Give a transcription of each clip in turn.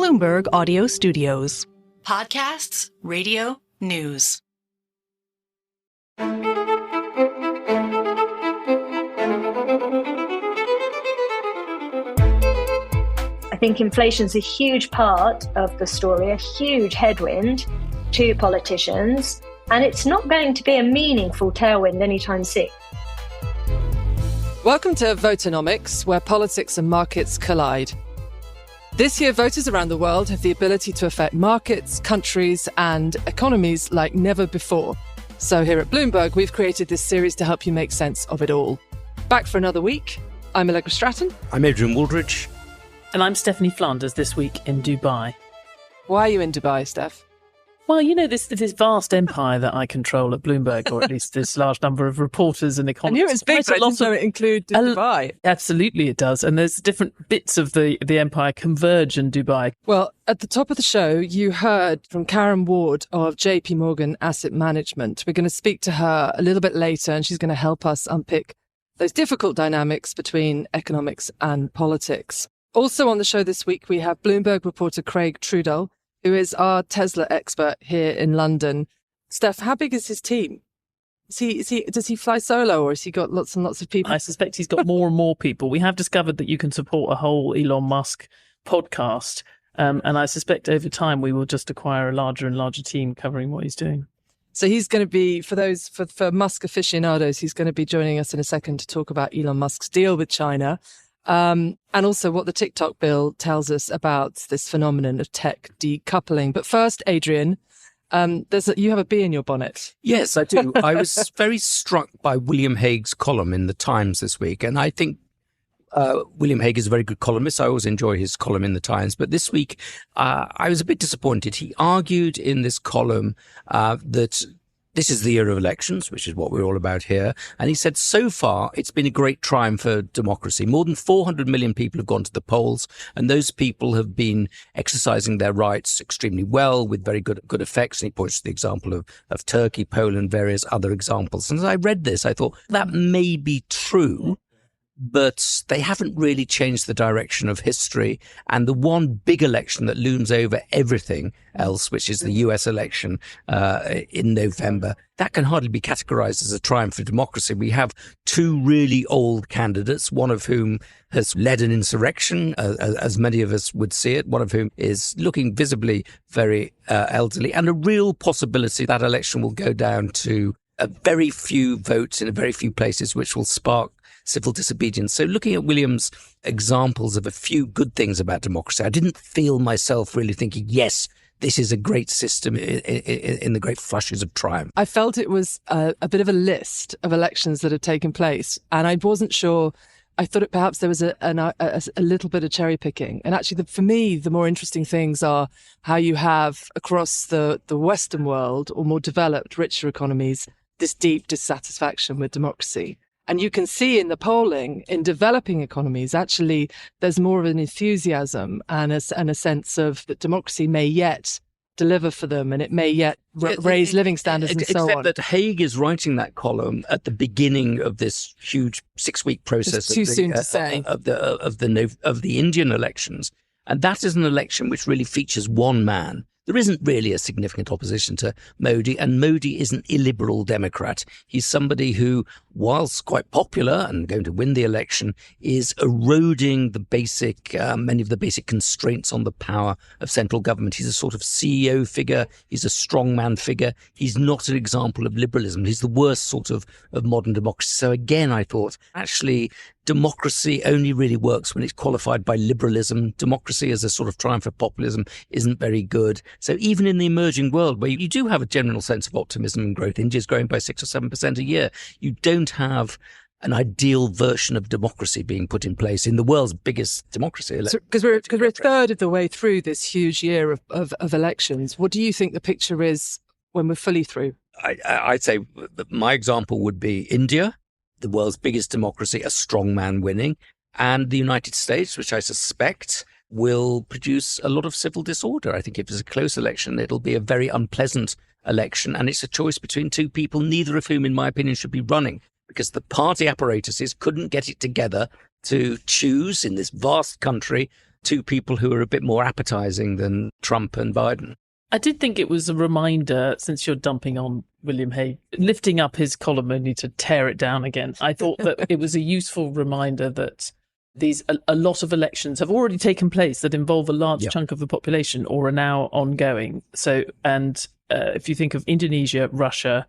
Bloomberg Audio Studios. Podcasts, radio, news. I think inflation's a huge part of the story, a huge headwind to politicians, and it's not going to be a meaningful tailwind anytime soon. Welcome to Voternomics, where politics and markets collide. This year, voters around the world have the ability to affect markets, countries, and economies like never before. So here at Bloomberg, we've created this series to help you make sense of it all. Back for another week. I'm Allegra Stratton. I'm Adrian Wooldridge. And I'm Stephanie Flanders this week in Dubai. Why are you in Dubai, Steph? Well, you know, this vast empire that I control at Bloomberg, or at least this large number of reporters and economists. I knew it was big, but I didn't know it included Dubai. Absolutely it does. And there's different bits of the empire converge in Dubai. Well, at the top of the show, you heard from Karen Ward of JPMorgan Asset Management. We're going to speak to her a little bit later, and she's going to help us unpick those difficult dynamics between economics and politics. Also on the show this week, we have Bloomberg reporter Craig Trudell, who is our Tesla expert here in London. Steph, how big is his team? Does he fly solo, or has he got lots and lots of people? I suspect he's got more and more people. We have discovered that you can support a whole Elon Musk podcast. And I suspect over time we will just acquire a larger and larger team covering what he's doing. So he's going to be, for Musk aficionados, he's going to be joining us in a second to talk about Elon Musk's deal with China. And also what the TikTok bill tells us about this phenomenon of tech decoupling. But first, Adrian, you have a bee in your bonnet. Yes, I do. I was very struck by William Hague's column in The Times this week. And I think William Hague is a very good columnist. I always enjoy his column in The Times. But this week, I was a bit disappointed. He argued in this column that this is the year of elections, which is what we're all about here. And he said, so far, it's been a great triumph for democracy. More than 400 million people have gone to the polls, and those people have been exercising their rights extremely well with very good effects. And he points to the example of Turkey, Poland, various other examples. And as I read this, I thought that may be true, but they haven't really changed the direction of history. And the one big election that looms over everything else, which is the US election in November, that can hardly be categorized as a triumph for democracy. We have two really old candidates, one of whom has led an insurrection, as many of us would see it, one of whom is looking visibly very elderly, and a real possibility that election will go down to a very few votes in a very few places, which will spark civil disobedience. So looking at William's examples of a few good things about democracy, I didn't feel myself really thinking, yes, this is a great system in the great flushes of triumph. I felt it was a bit of a list of elections that had taken place, and I wasn't sure. I thought perhaps there was a little bit of cherry picking. And actually, for me, the more interesting things are how you have across the Western world, or more developed, richer economies, this deep dissatisfaction with democracy. And you can see in the polling in developing economies, actually, there's more of an enthusiasm and a sense of that democracy may yet deliver for them, and it may yet raise living standards and so on. Except that Hague is writing that column at the beginning of this huge 6-week process. It's too soon to say. Of the Indian elections. And that is an election which really features one man. There isn't really a significant opposition to Modi, and Modi is an illiberal Democrat. He's somebody who, whilst quite popular and going to win the election, is eroding many of the basic constraints on the power of central government. He's a sort of CEO figure. He's a strongman figure. He's not an example of liberalism. He's the worst sort of modern democracy. So again, I thought, actually, democracy only really works when it's qualified by liberalism. Democracy as a sort of triumph of populism isn't very good. So even in the emerging world, where you do have a general sense of optimism and growth, India's growing by 6 or 7% a year, you don't have an ideal version of democracy being put in place in the world's biggest democracy. Because we're a third of the way through this huge year of elections. What do you think the picture is when we're fully through? I'd say that my example would be India, the world's biggest democracy, a strong man winning, and the United States, which I suspect will produce a lot of civil disorder. I think if it's a close election, it'll be a very unpleasant election, and it's a choice between two people, neither of whom, in my opinion, should be running, because the party apparatuses couldn't get it together to choose in this vast country two people who are a bit more appetizing than Trump and Biden. I did think it was a reminder, since you're dumping on William Hague, lifting up his column only to tear it down again. I thought that it was a useful reminder that a lot of elections have already taken place that involve a large chunk of the population or are now ongoing. So, and if you think of Indonesia, Russia,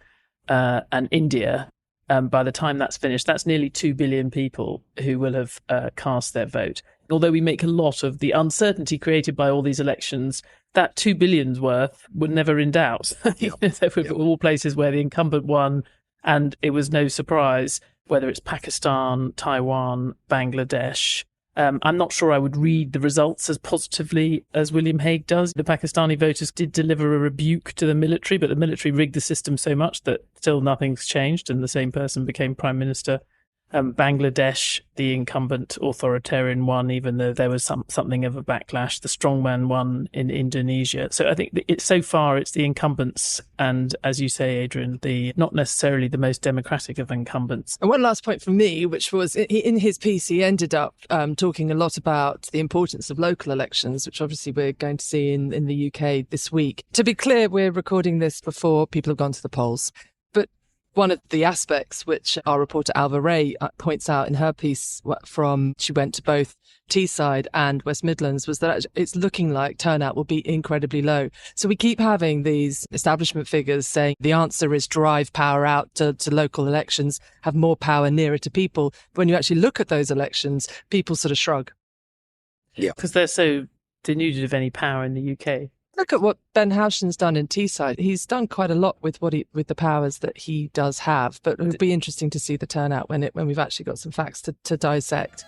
and India, by the time that's finished, that's nearly 2 billion people who will have cast their vote. Although we make a lot of the uncertainty created by all these elections, that 2 billion's worth were never in doubt. There were all places where the incumbent won, and it was no surprise, whether it's Pakistan, Taiwan, Bangladesh. I'm not sure I would read the results as positively as William Hague does. The Pakistani voters did deliver a rebuke to the military, but the military rigged the system so much that still nothing's changed, and the same person became prime minister. Bangladesh, the incumbent authoritarian won, even though there was something of a backlash. The strongman won in Indonesia. So I think so far it's the incumbents, and as you say, Adrian, not necessarily the most democratic of incumbents. And one last point from me, which was in his piece, he ended up talking a lot about the importance of local elections, which obviously we're going to see in the UK this week. To be clear, we're recording this before people have gone to the polls. One of the aspects which our reporter Alva Ray points out in her piece she went to both Teesside and West Midlands was that it's looking like turnout will be incredibly low. So we keep having these establishment figures saying the answer is drive power out to local elections, have more power nearer to people. But when you actually look at those elections, people sort of shrug. Yeah. Because they're so denuded of any power in the UK. Look at what Ben Haushen's done in Teesside. He's done quite a lot with with the powers that he does have, but it'll be interesting to see the turnout when we've actually got some facts to dissect.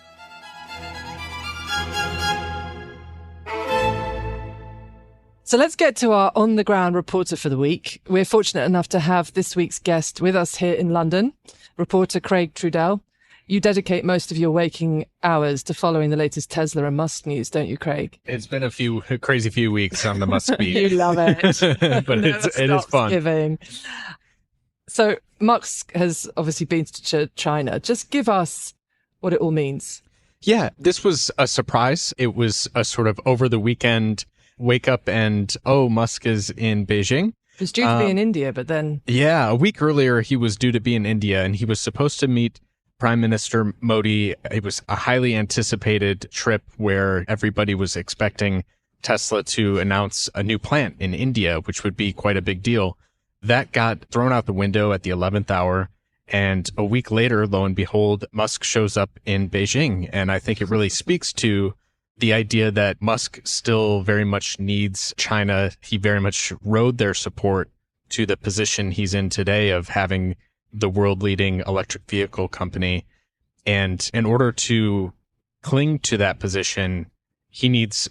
So let's get to our on-the-ground reporter for the week. We're fortunate enough to have this week's guest with us here in London, reporter Craig Trudell. You dedicate most of your waking hours to following the latest Tesla and Musk news, don't you, Craig? It's been a crazy few weeks on the Musk beat. You love it. But it is fun. Giving. So Musk has obviously been to China. Just give us what it all means. Yeah, this was a surprise. It was a sort of over the weekend wake up and, Musk is in Beijing. He was due to be in India, but then... Yeah, a week earlier he was due to be in India, and he was supposed to meet Prime Minister Modi. It was a highly anticipated trip where everybody was expecting Tesla to announce a new plant in India, which would be quite a big deal. That got thrown out the window at the 11th hour. And a week later, lo and behold, Musk shows up in Beijing. And I think it really speaks to the idea that Musk still very much needs China. He very much rode their support to the position he's in today of having the world-leading electric vehicle company. And in order to cling to that position, he needs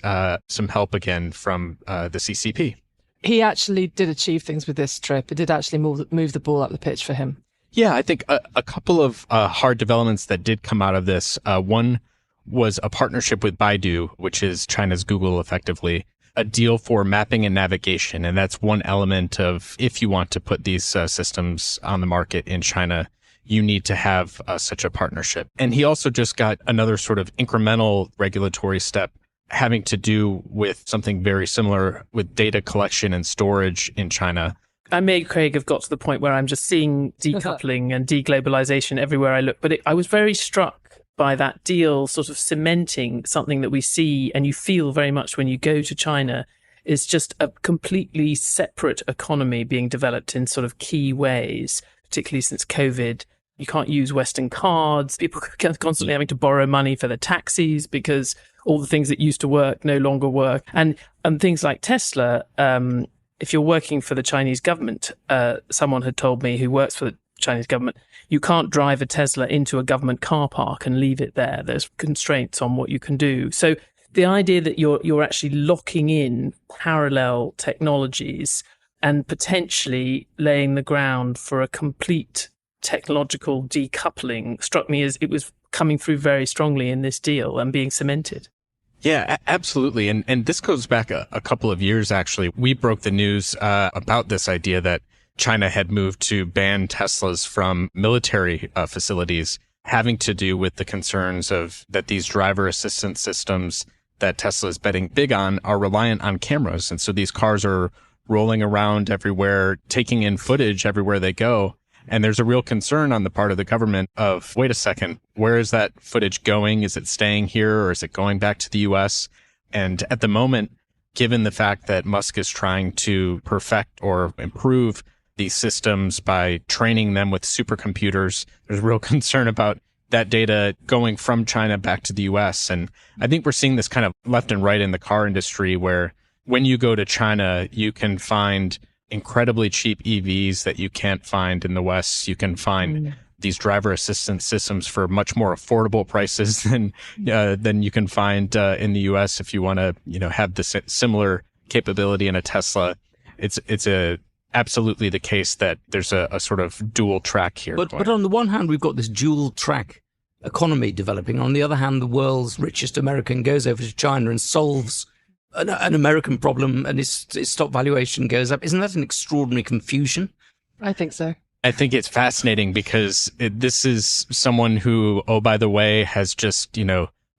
some help again from the CCP. He actually did achieve things with this trip. It did actually move the ball up the pitch for him. Yeah, I think a couple of hard developments that did come out of this. One was a partnership with Baidu, which is China's Google effectively, a deal for mapping and navigation. And that's one element of, if you want to put these systems on the market in China, you need to have such a partnership. And he also just got another sort of incremental regulatory step having to do with something very similar with data collection and storage in China. I may, Craig, have got to the point where I'm just seeing decoupling and deglobalization everywhere I look. But I was very struck by that deal sort of cementing something that we see and you feel very much when you go to China is just a completely separate economy being developed in sort of key ways, particularly since COVID. You can't use Western cards. People are constantly having to borrow money for their taxis because all the things that used to work no longer work. And things like Tesla, if you're working for the Chinese government, someone had told me who works for the Chinese government, you can't drive a Tesla into a government car park and leave it there. There's constraints on what you can do. So the idea that you're actually locking in parallel technologies and potentially laying the ground for a complete technological decoupling struck me as it was coming through very strongly in this deal and being cemented. Yeah, absolutely. And this goes back a couple of years, actually. We broke the news about this idea that China had moved to ban Teslas from military facilities, having to do with the concerns of that these driver assistance systems that Tesla is betting big on are reliant on cameras. And so these cars are rolling around everywhere, taking in footage everywhere they go. And there's a real concern on the part of the government of, wait a second, where is that footage going? Is it staying here or is it going back to the US? And at the moment, given the fact that Musk is trying to perfect or improve these systems by training them with supercomputers, there's real concern about that data going from China back to the US. And I think we're seeing this kind of left and right in the car industry, where when you go to China, you can find incredibly cheap EVs that you can't find in the West. You can find these driver assistance systems for much more affordable prices than you can find in the US if you want to, have the similar capability in a Tesla. It's absolutely the case that there's a sort of dual track here. But on the one hand, we've got this dual track economy developing. On the other hand, the world's richest American goes over to China and solves an American problem, and his stock valuation goes up. Isn't that an extraordinary confusion? I think so. I think it's fascinating because this is someone who, oh, by the way, has just,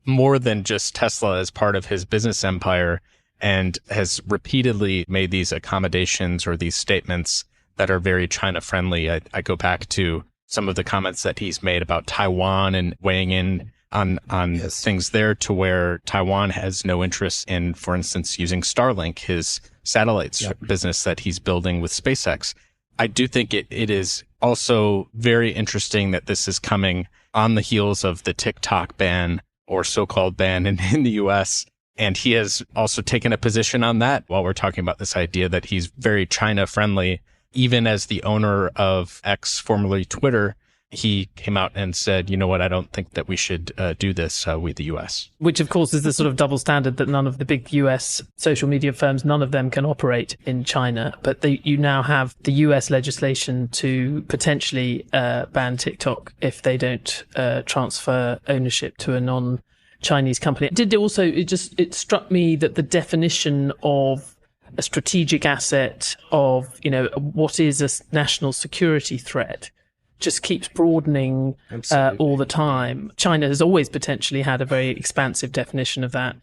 more than just Tesla as part of his business empire, and has repeatedly made these accommodations or these statements that are very China friendly. I go back to some of the comments that he's made about Taiwan and weighing in on things there, to where Taiwan has no interest in, for instance, using Starlink, his satellites business that he's building with SpaceX. I do think it is also very interesting that this is coming on the heels of the TikTok ban, or so-called ban in the US. And he has also taken a position on that while we're talking about this idea that he's very China friendly. Even as the owner of X, formerly Twitter, he came out and said, you know what, I don't think that we should do this with the US. Which, of course, is the sort of double standard that none of the big US social media firms, none of them can operate in China. But you now have the US legislation to potentially ban TikTok if they don't transfer ownership to a non-Chinese company. It struck me that the definition of a strategic asset, of, what is a national security threat, just keeps broadening all the time. China has always potentially had a very expansive definition of that,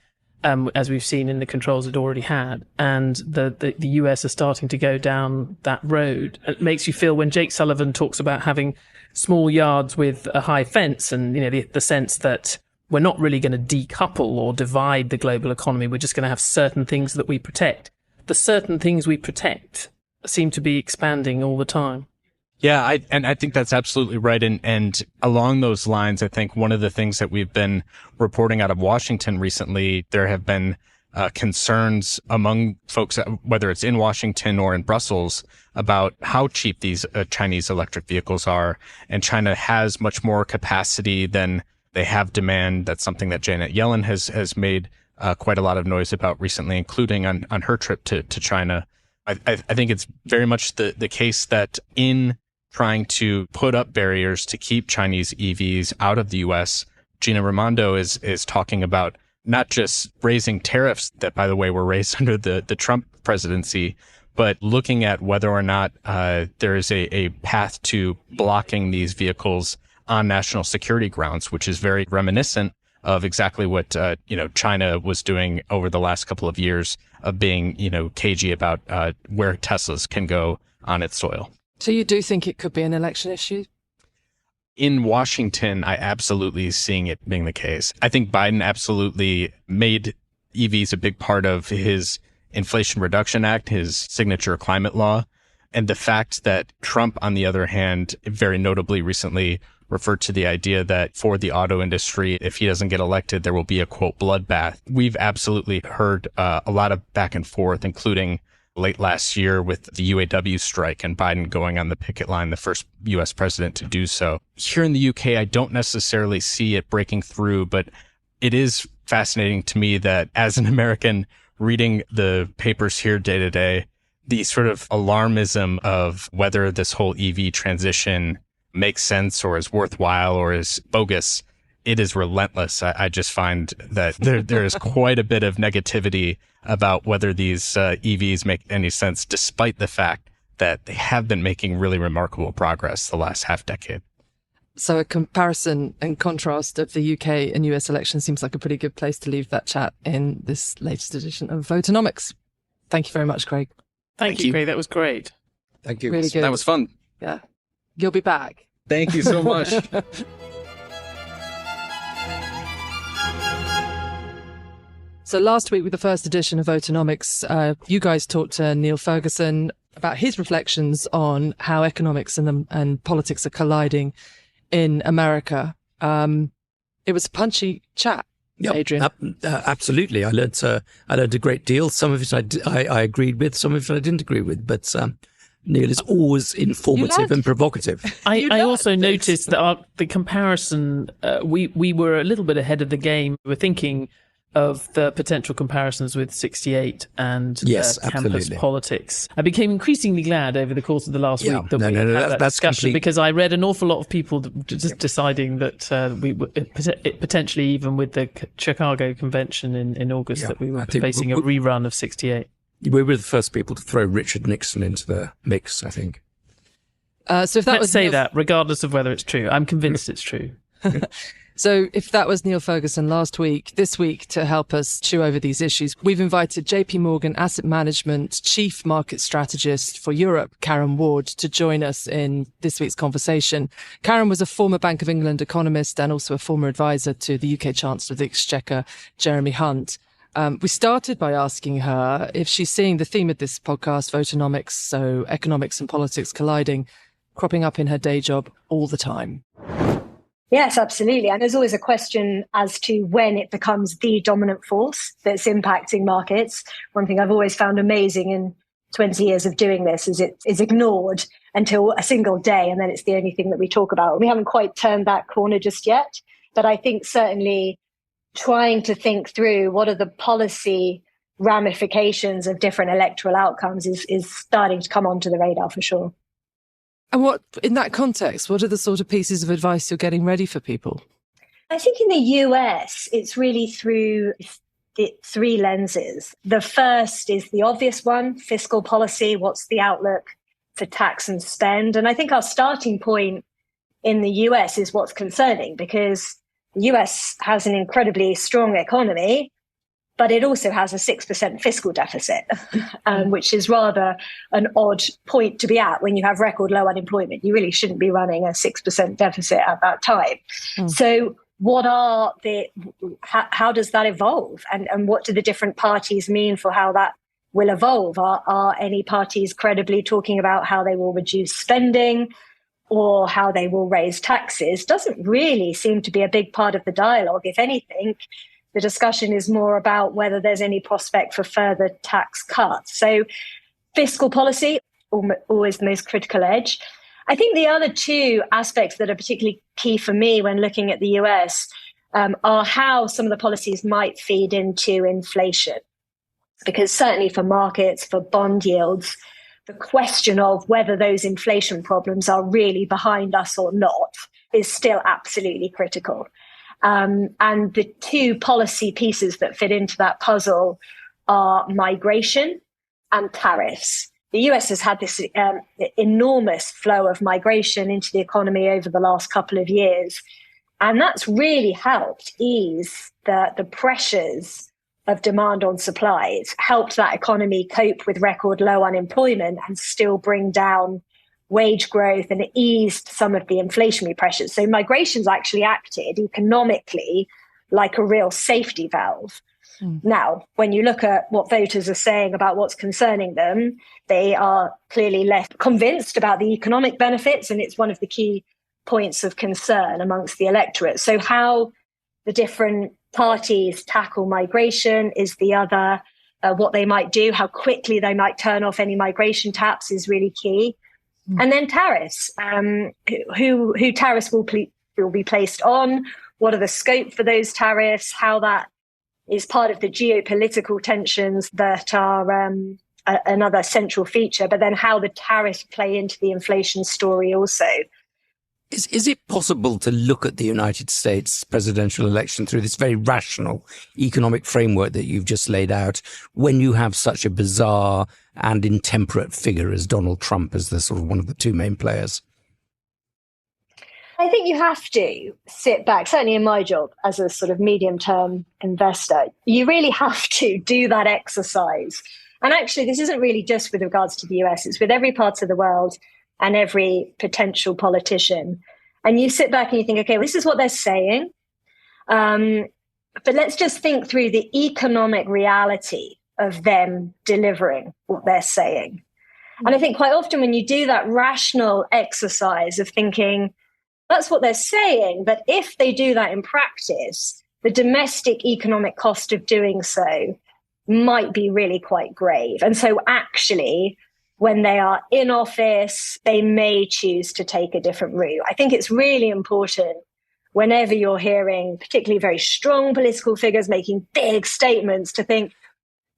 as we've seen in the controls it already had. And the US are starting to go down that road. It makes you feel, when Jake Sullivan talks about having small yards with a high fence, and the sense that we're not really going to decouple or divide the global economy. We're just going to have certain things that we protect. The certain things we protect seem to be expanding all the time. Yeah, I think that's absolutely right. And along those lines, I think one of the things that we've been reporting out of Washington recently, there have been concerns among folks, whether it's in Washington or in Brussels, about how cheap these Chinese electric vehicles are. And China has much more capacity than they have demand. That's something that Janet Yellen has made quite a lot of noise about recently, including on her trip to China. I think it's very much the case that in trying to put up barriers to keep Chinese EVs out of the US, Gina Raimondo is talking about not just raising tariffs that, by the way, were raised under the Trump presidency, but looking at whether or not there is a path to blocking these vehicles on national security grounds, which is very reminiscent of exactly what China was doing over the last couple of years, of being cagey about where Teslas can go on its soil. So you do think it could be an election issue? In Washington, I absolutely seeing it being the case. I think Biden absolutely made EVs a big part of his Inflation Reduction Act, his signature climate law. And the fact that Trump, on the other hand, very notably recently referred to the idea that for the auto industry, if he doesn't get elected, there will be a, quote, bloodbath. We've absolutely heard a lot of back and forth, including late last year with the UAW strike and Biden going on the picket line, the first U.S. president to do so. Here in the UK, I don't necessarily see it breaking through, but it is fascinating to me that as an American reading the papers here day to day, the sort of alarmism of whether this whole EV transition makes sense or is worthwhile or is bogus, it is relentless. I just find that there is quite a bit of negativity about whether these EVs make any sense, despite the fact that they have been making really remarkable progress the last half decade. So a comparison and contrast of the UK and US election seems like a pretty good place to leave that chat in this latest edition of Voternomics. Thank you very much, Craig. Thank you, Craig. That was great. Thank you. Really good. That was fun. Yeah. You'll be back. Thank you so much. So last week with the first edition of Voternomics, you guys talked to Neil Ferguson about his reflections on how economics and politics are colliding in America. It was a punchy chat, Yep, Adrian. Absolutely. I learned a great deal. Some of it I agreed with, some of it I didn't agree with. But Neil is always informative and provocative. I also noticed that the comparison, we were a little bit ahead of the game. We were thinking of the potential comparisons with 68 and Yes, campus absolutely. politics. I became increasingly glad over the course of the last week that we had that that's discussion, complete. because I read an awful lot of people just deciding that we were potentially, even with the Chicago convention in August, that we were facing a rerun of 68. We were the first people to throw Richard Nixon into the mix, I think. So if that Let's was say Neil, that, regardless of whether it's true. I'm convinced it's true. So if that was Neil Ferguson last week, this week, to help us chew over these issues, we've invited JPMorgan Asset Management Chief Market Strategist for Europe, Karen Ward, to join us in this week's conversation. Karen was a former Bank of England economist and also a former advisor to the UK Chancellor of the Exchequer, Jeremy Hunt. We started by asking her if she's seeing the theme of this podcast, Voternomics, so economics and politics colliding, cropping up in her day job all the time. Yes, absolutely. And there's always a question as to when it becomes the dominant force that's impacting markets. One thing I've always found amazing in 20 years of doing this is it is ignored until a single day, and then it's the only thing that we talk about. We haven't quite turned that corner just yet, but I think certainly trying to think through what are the policy ramifications of different electoral outcomes is starting to come onto the radar for sure. And what, in that context, what are the sort of pieces of advice you're getting ready for people? I think in the US, it's really through the three lenses. The first is the obvious one, fiscal policy. What's the outlook for tax and spend? And I think our starting point in the US is what's concerning, because the US has an incredibly strong economy, but it also has a 6% fiscal deficit, which is rather an odd point to be at when you have record low unemployment. You really shouldn't be running a 6% deficit at that time. So how does that evolve? And what do the different parties mean for how that will evolve? Are any parties credibly talking about how they will reduce spending or how they will raise taxes? Doesn't really seem to be a big part of the dialogue. If anything, the discussion is more about whether there's any prospect for further tax cuts. So fiscal policy, always the most critical edge. I think the other two aspects that are particularly key for me when looking at the US are how some of the policies might feed into inflation. Because certainly for markets, for bond yields, the question of whether those inflation problems are really behind us or not is still absolutely critical. And the two policy pieces that fit into that puzzle are migration and tariffs. The US has had this enormous flow of migration into the economy over the last couple of years. And that's really helped ease the pressures of demand on supply. It's helped that economy cope with record low unemployment and still bring down wage growth and eased some of the inflationary pressures. So migration's actually acted economically like a real safety valve. Now, when you look at what voters are saying about what's concerning them, they are clearly less convinced about the economic benefits, and it's one of the key points of concern amongst the electorate. So how the different parties tackle migration is the other. What they might do, how quickly they might turn off any migration taps is really key. And then tariffs, who tariffs will be placed on, what are the scope for those tariffs, how that is part of the geopolitical tensions that are another central feature, but then how the tariffs play into the inflation story also. Is it possible to look at the United States presidential election through this very rational economic framework that you've just laid out when you have such a bizarre and intemperate figure as Donald Trump as the sort of one of the two main players? I think you have to sit back, certainly in my job as a sort of medium-term investor, you really have to do that exercise. And actually, this isn't really just with regards to the US, it's with every part of the world and every potential politician. And you sit back and you think, okay, well, this is what they're saying. But let's just think through the economic reality of them delivering what they're saying. And I think quite often when you do that rational exercise of thinking, that's what they're saying, but if they do that in practice, the domestic economic cost of doing so might be really quite grave. And so actually, when they are in office, they may choose to take a different route. I think it's really important whenever you're hearing particularly very strong political figures making big statements to think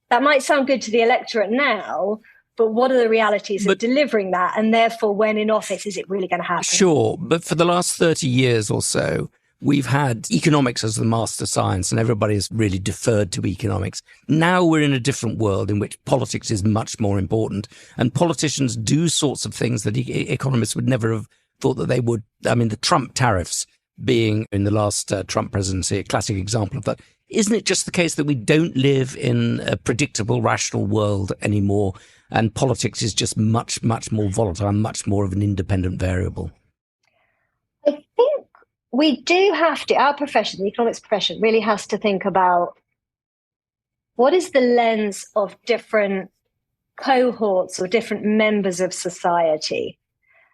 that might sound good to the electorate now, but what are the realities of delivering that? And therefore, when in office, is it really going to happen? Sure. But for the last 30 years or so, we've had economics as the master science and everybody's really deferred to economics. Now we're in a different world in which politics is much more important. And politicians do sorts of things that economists would never have thought that they would. I mean, the Trump tariffs being in the last Trump presidency, a classic example of that. Isn't it just the case that we don't live in a predictable, rational world anymore? And politics is just much, much more volatile, much more of an independent variable. I think we do have to, our profession, the economics profession, really has to think about what is the lens of different cohorts or different members of society?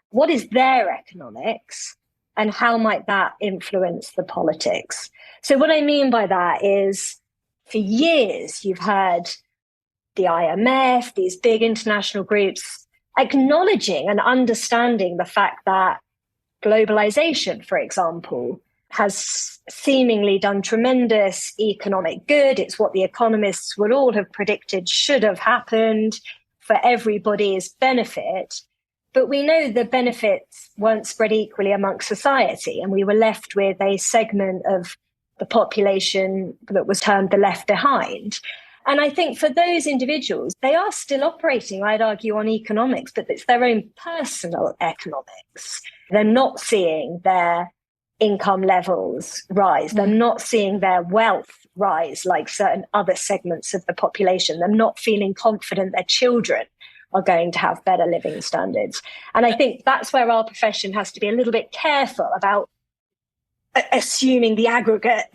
What is their economics? And how might that influence the politics? So what I mean by that is, for years, you've had the IMF, these big international groups, acknowledging and understanding the fact that globalization, for example, has seemingly done tremendous economic good. It's what the economists would all have predicted should have happened for everybody's benefit. But we know the benefits weren't spread equally amongst society, and we were left with a segment of the population that was termed the left behind. And I think for those individuals, they are still operating, I'd argue, on economics, but it's their own personal economics. They're not seeing their income levels rise. They're not seeing their wealth rise like certain other segments of the population. They're not feeling confident their children are going to have better living standards. And I think that's where our profession has to be a little bit careful about assuming the aggregate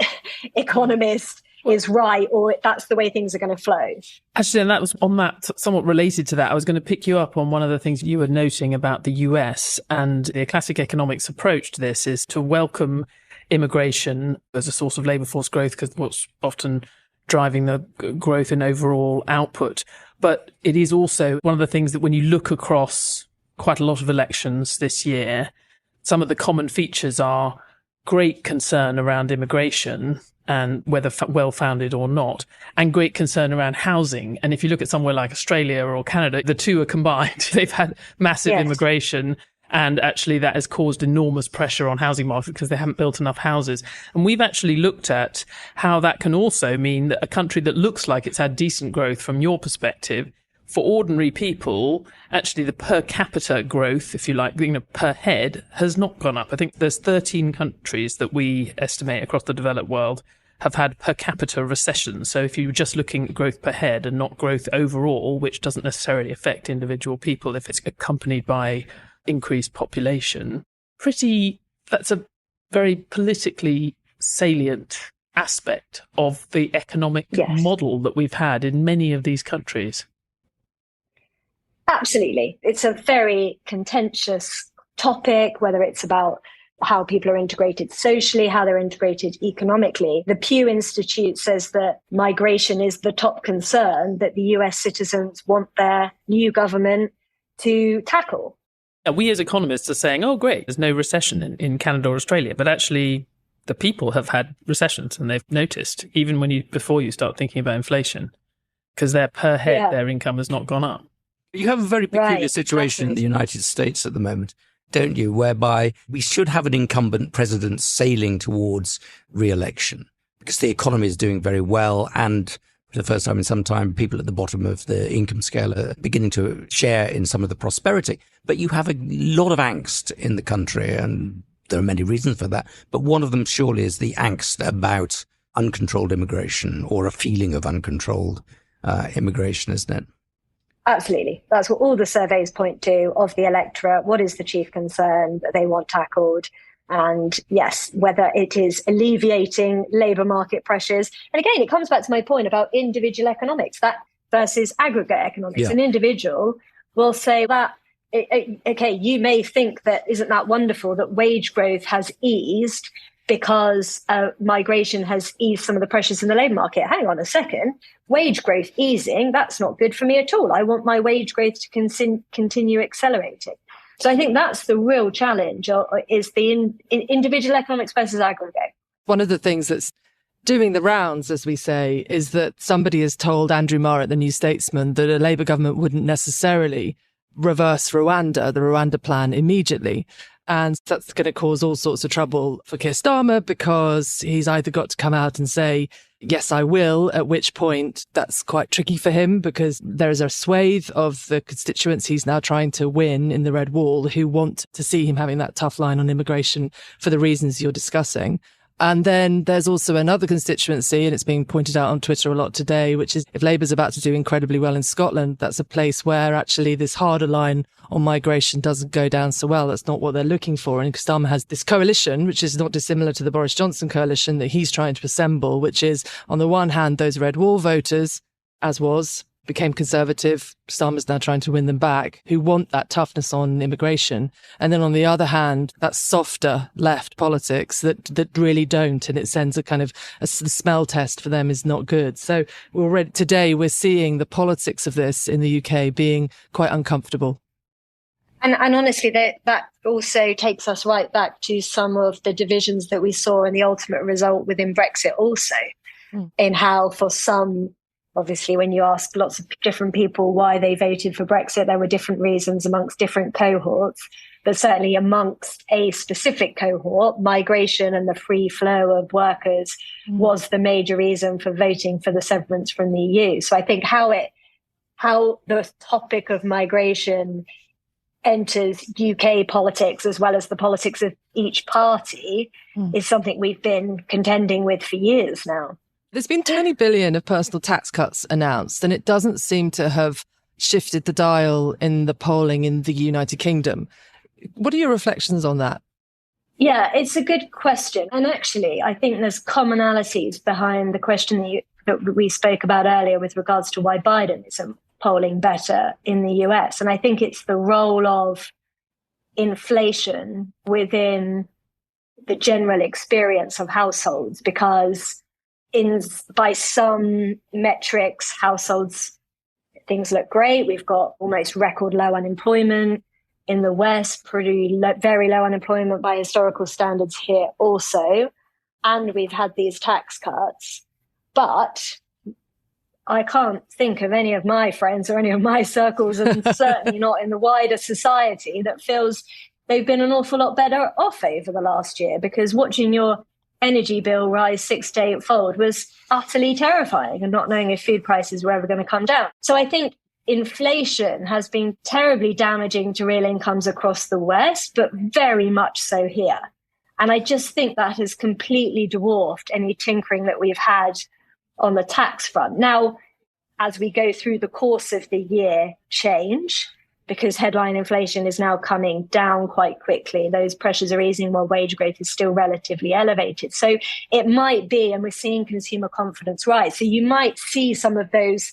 economist is right, or that's the way things are going to flow. Actually, and that was on that, somewhat related to that, I was going to pick you up on one of the things you were noting about the US, and the classic economics approach to this is to welcome immigration as a source of labour force growth, because what's often driving the growth in overall output. But it is also one of the things that when you look across quite a lot of elections this year, some of the common features are great concern around immigration, and whether well-founded or not, and great concern around housing. And if you look at somewhere like Australia or Canada, the two are combined. They've had massive immigration, and actually that has caused enormous pressure on housing markets because they haven't built enough houses. And we've actually looked at how that can also mean that a country that looks like it's had decent growth from your perspective, for ordinary people, actually the per capita growth, if you like, per head, has not gone up. I think there's 13 countries that we estimate across the developed world have had per capita recession. So if you're just looking at growth per head and not growth overall, which doesn't necessarily affect individual people if it's accompanied by increased population, that's a very politically salient aspect of the economic model that we've had in many of these countries. Absolutely. It's a very contentious topic, whether it's about how people are integrated socially, how they're integrated economically. The Pew Institute says that migration is the top concern that the US citizens want their new government to tackle. And we as economists are saying, oh, great, there's no recession in Canada or Australia. But actually, the people have had recessions and they've noticed, even before you start thinking about inflation, because their per head, their income has not gone up. You have a very peculiar situation in the United States at the moment, don't you, whereby we should have an incumbent president sailing towards re-election because the economy is doing very well, and for the first time in some time, people at the bottom of the income scale are beginning to share in some of the prosperity. But you have a lot of angst in the country, and There are many reasons for that, but one of them surely is the angst about uncontrolled immigration, or a feeling of uncontrolled immigration, isn't it? Absolutely. That's what all the surveys point to of the electorate. What is the chief concern that they want tackled? And yes, whether it is alleviating labour market pressures. And again, it comes back to my point about individual economics, that versus aggregate economics. Yeah. An individual will say that, okay, you may think that isn't that wonderful that wage growth has eased because migration has eased some of the pressures in the labour market. Hang on a second, wage growth easing, that's not good for me at all. I want my wage growth to continue accelerating. So I think that's the real challenge, is the individual economics versus aggregate. One of the things that's doing the rounds, as we say, is that somebody has told Andrew Marr at the New Statesman that a Labour government wouldn't necessarily reverse the Rwanda plan immediately. And that's going to cause all sorts of trouble for Keir Starmer, because he's either got to come out and say, yes, I will, at which point that's quite tricky for him, because there is a swathe of the constituents he's now trying to win in the Red Wall who want to see him having that tough line on immigration for the reasons you're discussing. And then there's also another constituency, and it's being pointed out on Twitter a lot today, which is if Labour's about to do incredibly well in Scotland, that's a place where actually this harder line on migration doesn't go down so well. That's not what they're looking for. And Starmer has this coalition, which is not dissimilar to the Boris Johnson coalition that he's trying to assemble, which is, on the one hand, those Red Wall voters, became Conservative. Starmer's now trying to win them back, who want that toughness on immigration. And then on the other hand, that softer left politics that really don't. And it sends a kind of the smell test for them is not good. So today we're seeing the politics of this in the UK being quite uncomfortable. And honestly, that also takes us right back to some of the divisions that we saw in the ultimate result within Brexit also, in how for some, obviously, when you ask lots of different people why they voted for Brexit, there were different reasons amongst different cohorts. But certainly amongst a specific cohort, migration and the free flow of workers was the major reason for voting for the severance from the EU. So I think how the topic of migration enters UK politics as well as the politics of each party is something we've been contending with for years now. There's been 20 billion of personal tax cuts announced, and it doesn't seem to have shifted the dial in the polling in the United Kingdom. What are your reflections on that? Yeah, it's a good question. And actually, I think there's commonalities behind the question that we spoke about earlier with regards to why Biden isn't polling better in the US. And I think it's the role of inflation within the general experience of households, because by some metrics, households, things look great. We've got almost record low unemployment in the West, very low unemployment by historical standards here also. And we've had these tax cuts. But I can't think of any of my friends or any of my circles, and certainly not in the wider society, that feels they've been an awful lot better off over the last year, because watching your energy bill rise 6 to 8-fold was utterly terrifying, and not knowing if food prices were ever going to come down. So I think inflation has been terribly damaging to real incomes across the West, but very much so here. And I just think that has completely dwarfed any tinkering that we've had on the tax front. Now, as we go through the course of the year, change, because headline inflation is now coming down quite quickly. Those pressures are easing while wage growth is still relatively elevated. So it might be, and we're seeing consumer confidence rise. So you might see some of those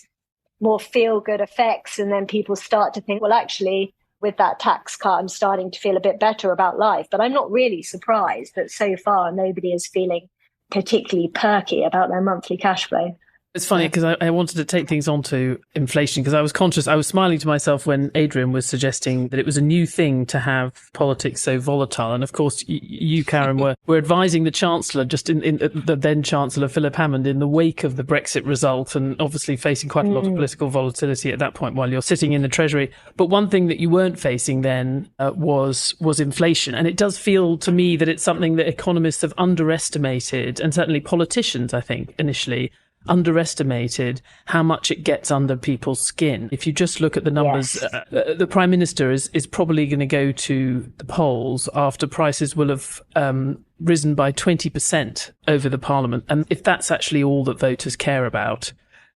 more feel-good effects, and then people start to think, well, actually, with that tax cut, I'm starting to feel a bit better about life. But I'm not really surprised that so far nobody is feeling particularly perky about their monthly cash flow. It's funny because I wanted to take things on to inflation, because I was conscious, I was smiling to myself when Adrian was suggesting that it was a new thing to have politics so volatile. And of course, you, Karen, were advising the Chancellor, just in the then Chancellor, Philip Hammond, in the wake of the Brexit result, and obviously facing quite a lot of political volatility at that point while you're sitting in the Treasury. But one thing that you weren't facing then was inflation. And it does feel to me that it's something that economists have underestimated, and certainly politicians, I think, initially, underestimated how much it gets under people's skin. If you just look at the numbers, yes. The Prime Minister is probably going to go to the polls after prices will have risen by 20% over the Parliament. And if that's actually all that voters care about,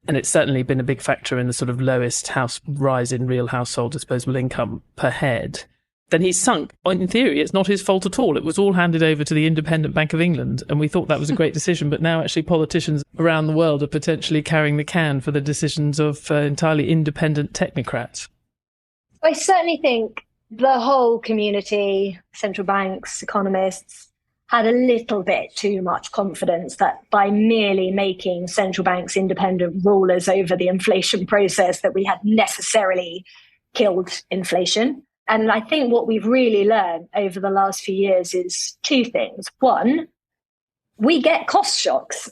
and it's certainly been a big factor in the sort of lowest rise in real household disposable income per head, then he's sunk. In theory, it's not his fault at all. It was all handed over to the Independent Bank of England, and we thought that was a great decision. But now actually politicians around the world are potentially carrying the can for the decisions of entirely independent technocrats. I certainly think the whole community, central banks, economists, had a little bit too much confidence that by merely making central banks independent rulers over the inflation process, that we had necessarily killed inflation. And I think what we've really learned over the last few years is two things. One, we get cost shocks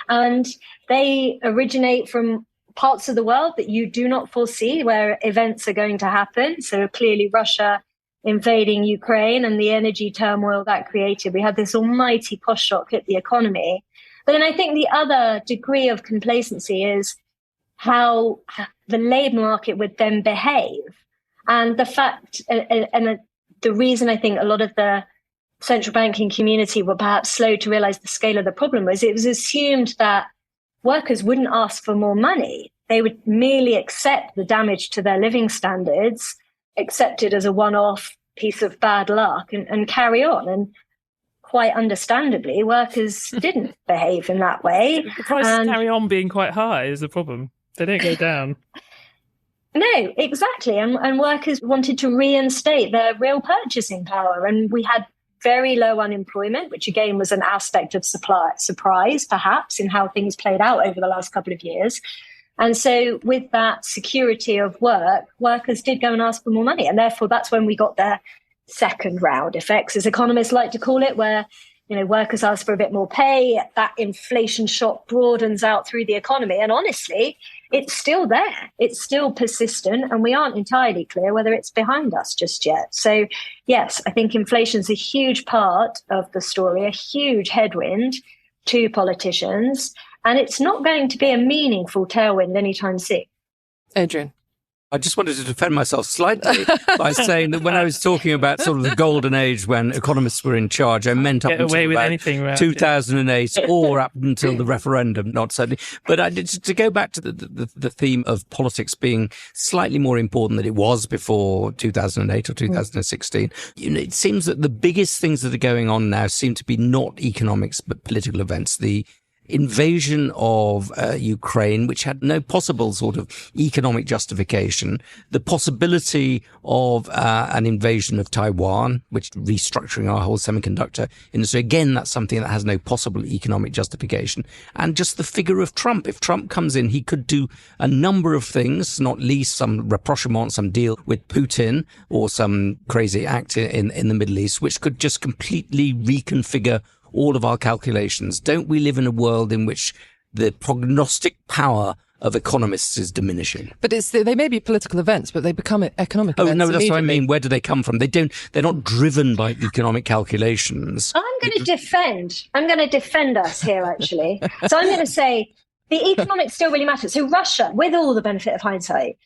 and they originate from parts of the world that you do not foresee where events are going to happen. So clearly Russia invading Ukraine and the energy turmoil that created. We had this almighty cost shock hit the economy. But then I think the other degree of complacency is how the labour market would then behave. And the fact, and the reason I think a lot of the central banking community were perhaps slow to realise the scale of the problem was it was assumed that workers wouldn't ask for more money. They would merely accept the damage to their living standards, accept it as a one-off piece of bad luck and carry on. And quite understandably, workers didn't behave in that way. The prices carry on being quite high is the problem. They don't go down. No, exactly. And workers wanted to reinstate their real purchasing power. And we had very low unemployment, which again was an aspect of surprise, perhaps, in how things played out over the last couple of years. And so with that security of work, workers did go and ask for more money. And therefore, that's when we got the second round effects, as economists like to call it, where workers ask for a bit more pay, that inflation shock broadens out through the economy. And honestly, it's still there. It's still persistent. And we aren't entirely clear whether it's behind us just yet. So, yes, I think inflation is a huge part of the story, a huge headwind to politicians. And it's not going to be a meaningful tailwind anytime soon. Adrian. I just wanted to defend myself slightly by saying that when I was talking about sort of the golden age when economists were in charge, I meant up until about 2008 or up until the referendum, not certainly. But to go back to the theme of politics being slightly more important than it was before 2008 or 2016, it seems that the biggest things that are going on now seem to be not economics but political events. The invasion of Ukraine, which had no possible sort of economic justification, the possibility of an invasion of Taiwan, which restructuring our whole semiconductor industry. Again, that's something that has no possible economic justification. And just the figure of Trump. If Trump comes in, he could do a number of things, not least some rapprochement, some deal with Putin or some crazy act in the Middle East, which could just completely reconfigure all of our calculations. Don't we live in a world in which the prognostic power of economists is diminishing? But they may be political events, but they become economic events. Oh, no, that's what I mean. Where do they come from? They're not driven by economic calculations. I'm going to defend us here, actually. So I'm going to say the economics still really matter. So Russia, with all the benefit of hindsight,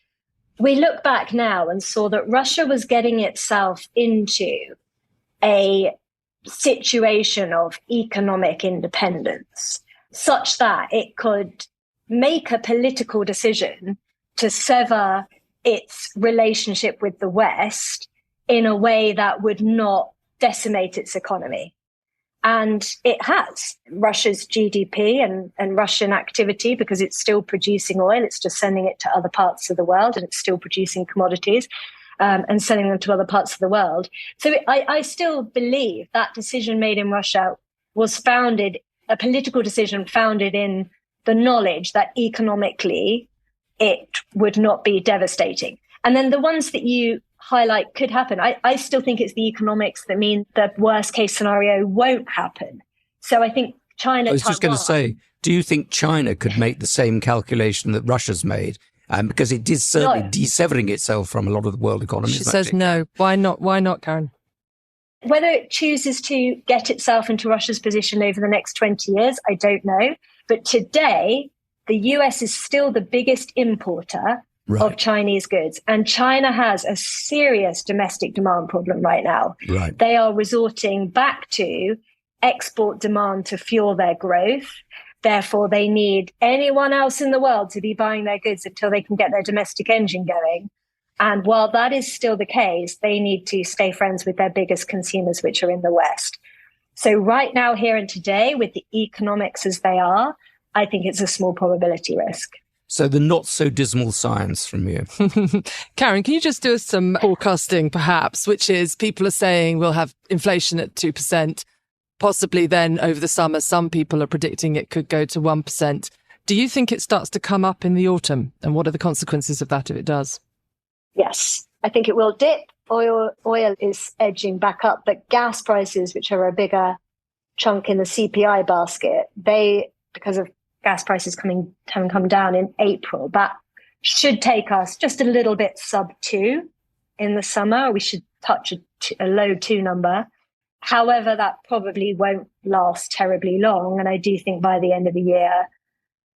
we look back now and saw that Russia was getting itself into a situation of economic independence such that it could make a political decision to sever its relationship with the West in a way that would not decimate its economy. And it has. Russia's GDP and Russian activity, because it's still producing oil, it's just sending it to other parts of the world, and it's still producing commodities and selling them to other parts of the world. So I still believe that decision made in Russia was a political decision founded in the knowledge that economically it would not be devastating. And then the ones that you highlight could happen. I still think it's the economics that mean the worst case scenario won't happen. So I think China. I was just going to say, do you think China could make the same calculation that Russia's made? Because it is certainly de-severing itself from a lot of the world economy. She says no. Why not? Why not, Karen? Whether it chooses to get itself into Russia's position over the next 20 years, I don't know. But today, the US is still the biggest importer of Chinese goods. And China has a serious domestic demand problem right now. Right. They are resorting back to export demand to fuel their growth. Therefore, they need anyone else in the world to be buying their goods until they can get their domestic engine going. And while that is still the case, they need to stay friends with their biggest consumers, which are in the West. So right now, here and today, with the economics as they are, I think it's a small probability risk. So the not so dismal science from you. Karen, can you just do us some forecasting, perhaps, which is people are saying we'll have inflation at 2%, possibly then over the summer. Some people are predicting it could go to 1%. Do you think it starts to come up in the autumn? And what are the consequences of that if it does? Yes, I think it will dip. Oil is edging back up, but gas prices, which are a bigger chunk in the CPI basket, because of gas prices having come down in April, that should take us just a little bit sub 2 in the summer. We should touch a low 2 number. However, that probably won't last terribly long. And I do think by the end of the year,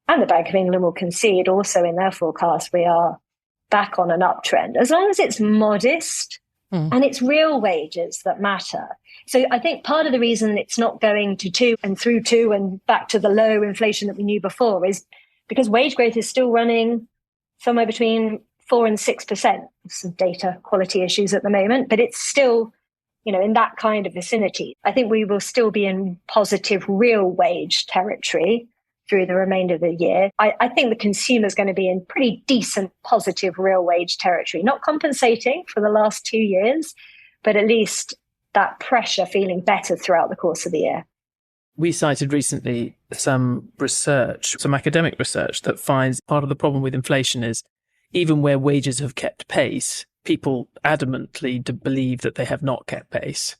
and the Bank of England will concede also in their forecast, we are back on an uptrend, as long as it's modest and it's real wages that matter. So I think part of the reason it's not going to 2 and through 2 and back to the low inflation that we knew before is because wage growth is still running somewhere between 4 and 6%. Some data quality issues at the moment, but it's still, in that kind of vicinity. I think we will still be in positive real wage territory through the remainder of the year. I think the consumer is going to be in pretty decent positive real wage territory, not compensating for the last 2 years, but at least that pressure feeling better throughout the course of the year. We cited recently some academic research that finds part of the problem with inflation is even where wages have kept pace, people adamantly believe that they have not kept pace.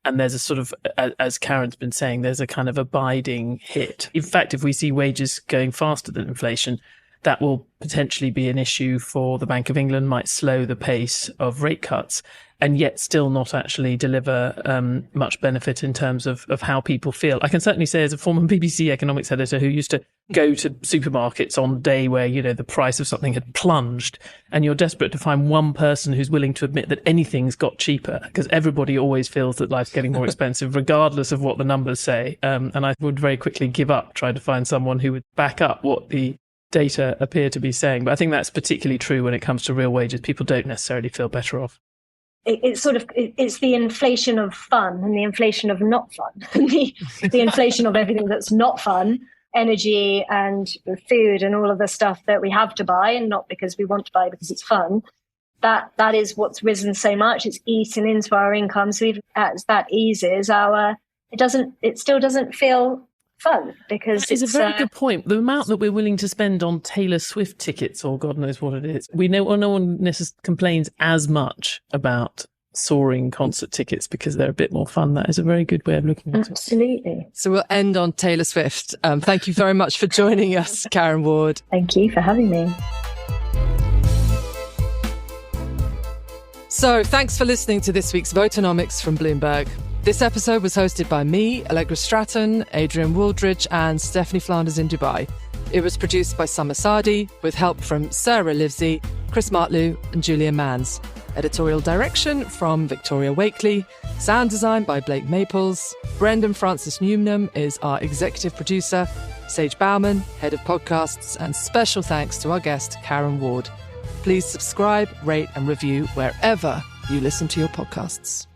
And there's a sort of, as Karen's been saying, there's a kind of abiding hit. In fact, if we see wages going faster than inflation, that will potentially be an issue for the Bank of England, might slow the pace of rate cuts, and yet still not actually deliver much benefit in terms of how people feel. I can certainly say, as a former BBC economics editor who used to go to supermarkets on a day where, the price of something had plunged, and you're desperate to find one person who's willing to admit that anything's got cheaper, because everybody always feels that life's getting more expensive, regardless of what the numbers say. And I would very quickly give up trying to find someone who would back up what the data appear to be saying. But I think that's particularly true when it comes to real wages. People don't necessarily feel better off. It's the inflation of fun and the inflation of not fun. the inflation of everything that's not fun, energy and food and all of the stuff that we have to buy, and not because we want to buy, because it's fun. That is what's risen so much. It's eaten into our income. So even as that eases, it still doesn't feel fun, because it's a very good point. The amount that we're willing to spend on Taylor Swift tickets, or God knows what it is, we know no one necessarily complains as much about soaring concert tickets because they're a bit more fun. That is a very good way of looking at it. Absolutely. So we'll end on Taylor Swift. Thank you very much for joining us, Karen Ward. Thank you for having me. So thanks for listening to this week's Voternomics from Bloomberg. This episode was hosted by me, Allegra Stratton, Adrian Wooldridge and Stephanie Flanders in Dubai. It was produced by Summer Sadi with help from Sarah Livesey, Chris Martlew and Julia Manns. Editorial direction from Victoria Wakely. Sound design by Blake Maples. Brendan Francis Newnham is our executive producer. Sage Bauman, head of podcasts, and special thanks to our guest, Karen Ward. Please subscribe, rate and review wherever you listen to your podcasts.